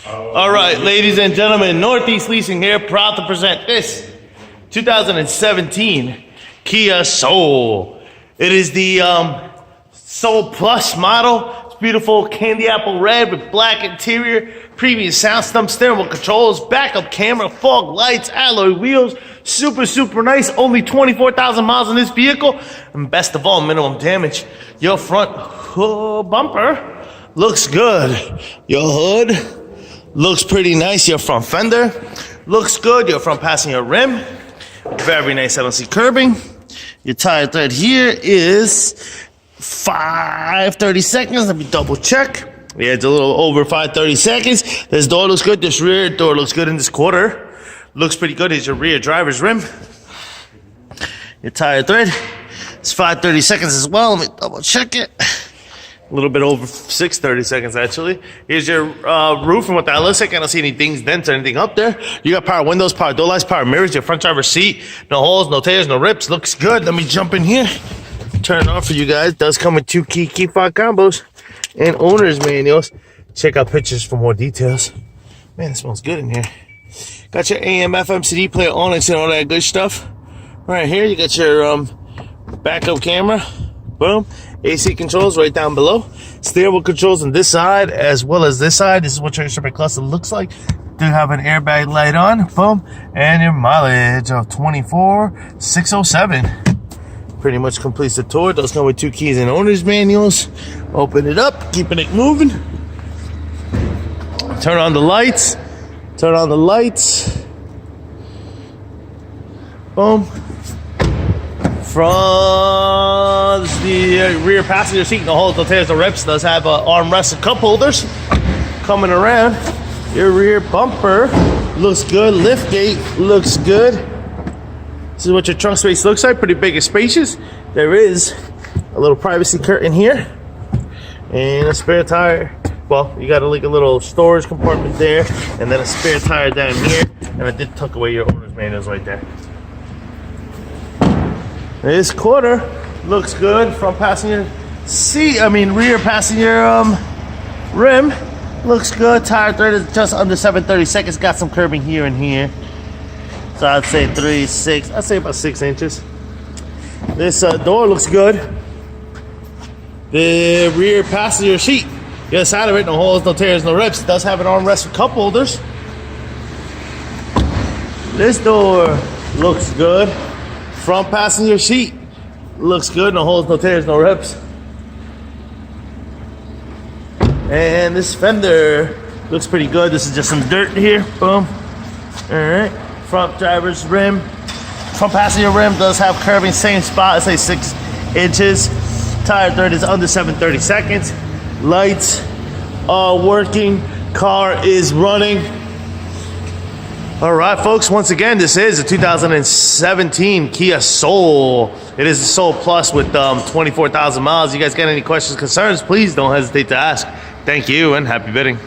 All right, ladies and gentlemen, Northeast Leasing here, proud to present this 2017 Kia Soul. It is the Soul Plus model. It's beautiful candy apple red with black interior, premium sound system, steering wheel controls, backup camera, fog lights, alloy wheels. Super nice. Only 24,000 miles on this vehicle. And best of all, minimum damage. Your front bumper looks good. Your hood looks pretty nice. Your front fender looks good. Your front passenger rim, very nice LNC curbing. Your tire tread here is 530 seconds. Let me double check. Yeah, it's a little over 530 seconds. This door looks good. This rear door looks good in this quarter. Looks pretty good. Here's your rear driver's rim. Your tire tread is 530 seconds as well. Let me double check it. A little bit over 630 seconds, actually. Here's your roof and what that looks like. I don't see any dings, dents, or anything up there. You got power windows, power door lights, power mirrors, your front driver's seat. No holes, no tears, no rips. Looks good. Let me jump in here. Turn it on for you guys. Does come with 2 key fob combos and owner's manuals. Check out pictures for more details. Man, it smells good in here. Got your AM, FM, CD player on and all that good stuff. Right here, you got your backup camera. Boom. AC controls right down below. Steering wheel controls on this side as well as this side. This is what your instrument cluster looks like. Do have an airbag light on. Boom. And your mileage of 24,607. Pretty much completes the tour. Those come with 2 keys and owner's manuals. Open it up, keeping it moving. Turn on the lights. Turn on the lights. Boom. From the rear passenger seat, no holes, no tears, no rips. Does have armrest and cup holders coming around. Your rear bumper looks good. Lift gate looks good. This is what your trunk space looks like. Pretty big and spacious. There is a little privacy curtain here and a spare tire. Well, you got like a little storage compartment there, and then a spare tire down here. And I did tuck away your owner's manuals right there. This quarter looks good. Front passenger seat, rear passenger rim looks good. Tire tread is just under 730 seconds. Got some curbing here and here. So I'd say 3, 6, I'd say about 6 inches. This door looks good. The rear passenger seat, the other side of it, no holes, no tears, no rips. It does have an armrest with cup holders. This door looks good. Front passenger seat looks good. No holes, no tears, no rips. And this fender looks pretty good. This is just some dirt here. Boom. All right. Front driver's rim. Front passenger rim does have curving, same spot. I say 6 inches. Tire tread is under 730 seconds. Lights are working. Car is running. All right, folks, once again, this is a 2017 Kia Soul. It is a Soul Plus with 24,000 miles. You guys got any questions, concerns, please don't hesitate to ask. Thank you and happy bidding.